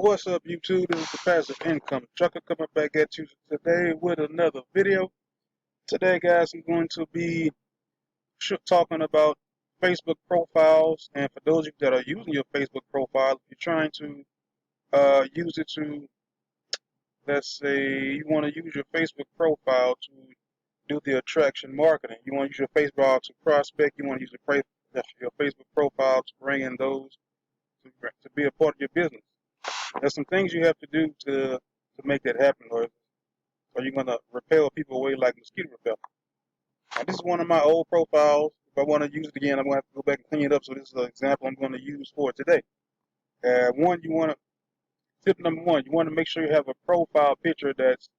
What's up, YouTube? This is the Passive Income Trucker coming back at you today with another video. Today, guys, I'm going to be talking about Facebook profiles, and for those of you that are using your Facebook profile, if you're trying to use it to, let's say, you want to use your Facebook profile to do the attraction marketing. You want to use your Facebook to prospect. You want to use your Facebook profile to bring in those to be a part of your business. There's some things you have to do to make that happen, or you're going to repel people away like mosquito repellent. Now, this is one of my old profiles. If I want to use it again, I'm going to have to go back and clean it up. So this is an example I'm going to use for today. Tip number one, you want to make sure you have a profile picture that's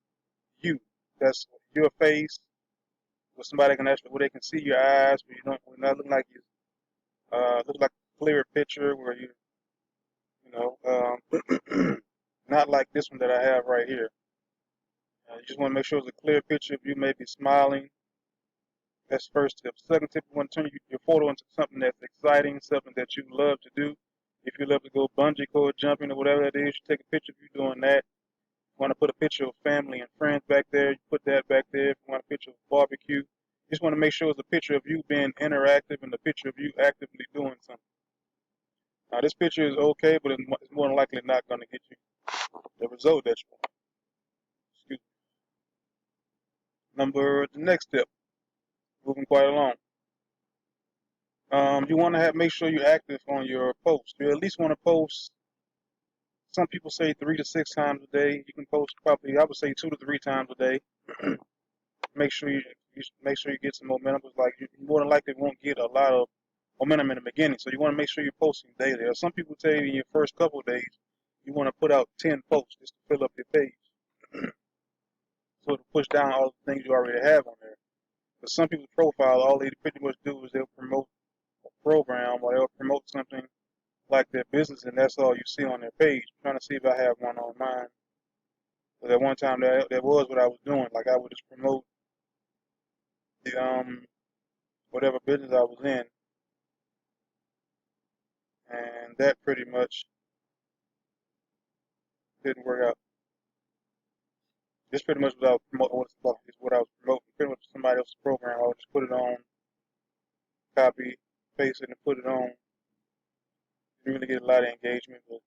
you. That's your face, where somebody can actually, where they can see your eyes, where you don't, where not look like you, look like a clear picture where not like this one that I have right here. You just want to make sure it's a clear picture of you maybe smiling. That's first tip. Second tip, you want to turn your photo into something that's exciting, something that you love to do. If you love to go bungee cord jumping or whatever that is, you take a picture of you doing that. You want to put a picture of family and friends back there, you put that back there. If you want a picture of barbecue, you just want to make sure it's a picture of you being interactive and a picture of you actively doing something. Now, this picture is okay, but it's more than likely not going to get you the result that you want. Excuse me. The next step, moving quite along. You want to make sure you're active on your posts. You at least want to post. Some people say 3 to 6 times a day. You can post probably, I would say 2 to 3 times a day. Make sure you get some momentum. It's like you more than likely won't get a lot of momentum in the beginning, so you want to make sure you're posting daily. Or some people tell you in your first couple of days you want to put out 10 posts just to fill up your page, so to push down all the things you already have on there. But some people's profile, all they pretty much do is they'll promote a program or they'll promote something like their business, and that's all you see on their page. I'm trying to see if I have one on mine. But at one time that was what I was doing. Like I would just promote the whatever business I was in, and that pretty much didn't work out. This pretty much what I was promoting. What I was promoting. Pretty much somebody else's program. I would just put it on, copy, paste it, and put it on. Didn't really get a lot of engagement, but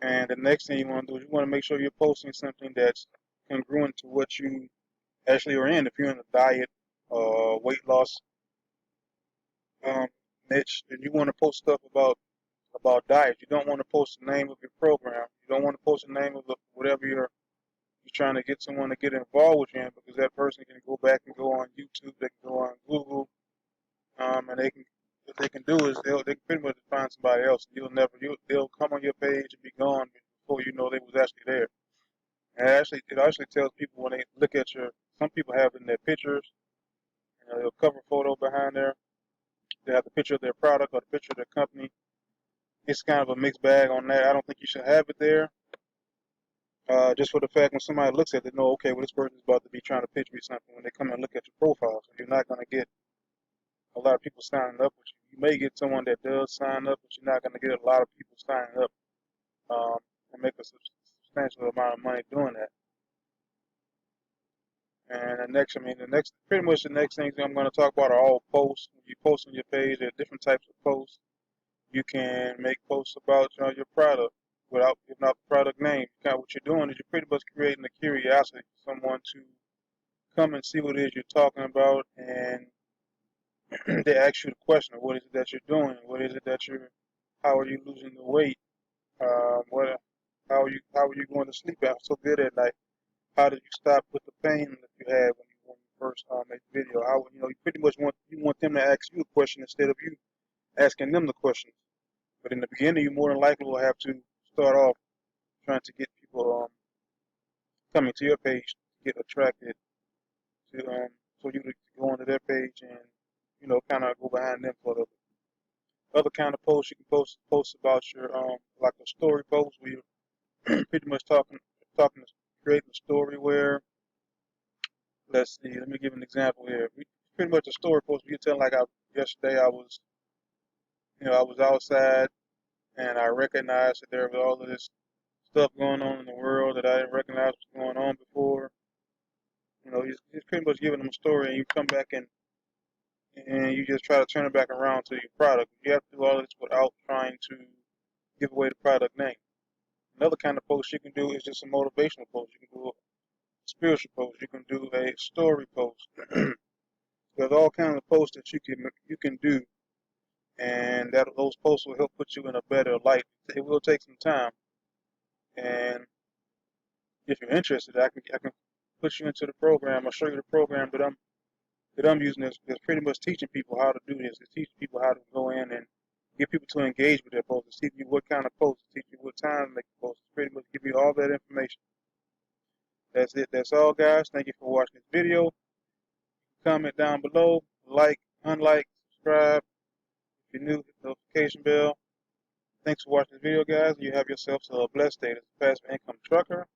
and the next thing you want to do is you want to make sure you're posting something that's congruent to what you actually are in. If you're in a diet, weight loss niche, then you want to post stuff about diet. You don't want to post the name of your program. You don't want to post the name of whatever you're trying to get someone to get involved with you in, because that person can go back and go on YouTube, they can go on Google, and what they can do is they can pretty much find somebody else. They'll come on your page and be gone before you know they was actually there. And it actually tells people when they look at some people have in their pictures, they'll cover photo behind there. They have the picture of their product or the picture of their company. It's kind of a mixed bag on that. I don't think you should have it there. Just for the fact when somebody looks at it, they know, okay, well, this person is about to be trying to pitch me something when they come and look at your profile. So you're not going to get a lot of people signing up with you. You may get someone that does sign up, but you're not going to get a lot of people signing up and make a substantial amount of money doing that. And pretty much the next things I'm going to talk about are all posts. When you post on your page, there are different types of posts. You can make posts about your product without giving out the product name. Kind of what you're doing is you're pretty much creating a curiosity for someone to come and see what it is you're talking about, and they ask you the question of what is it that you're doing, how are you losing the weight, how are you going to sleep out so good at night, how did you stop with the pain that you had when you first made the video, you pretty much want them to ask you a question instead of you asking them the questions. But in the beginning, you more than likely will have to start off trying to get people coming to your page to get attracted to so you to go onto their page and kind of go behind them for the other kind of posts. You can post about your like a story post where you're pretty much creating a story where, let's see, let me give an example here. Pretty much a story post where you're telling, like yesterday I was I was outside and I recognized that there was all of this stuff going on in the world that I didn't recognize was going on before. He's pretty much giving them a story, and you come back and you just try to turn it back around to your product. You have to do all of this without trying to give away the product name. Another kind of post you can do is just a motivational post. You can do a spiritual post. You can do a story post. There's all kinds of posts that you can do, and that those posts will help put you in a better light. It will take some time, and if you're interested, I can put you into the program. I'll show you the program that I'm using. That's pretty much teaching people how to do this. It's teaching people how to go in and get people to engage with their posts. It's teaching you what kind of posts. It's teaching you what time to make the posts. It's pretty much give you all that information. That's it. That's all, guys. Thank you for watching this video. Comment down below, like, unlike, subscribe. If you're new, hit the notification bell. Thanks for watching this video, guys. You have yourselves a blessed day. This is Passive Income Trucker.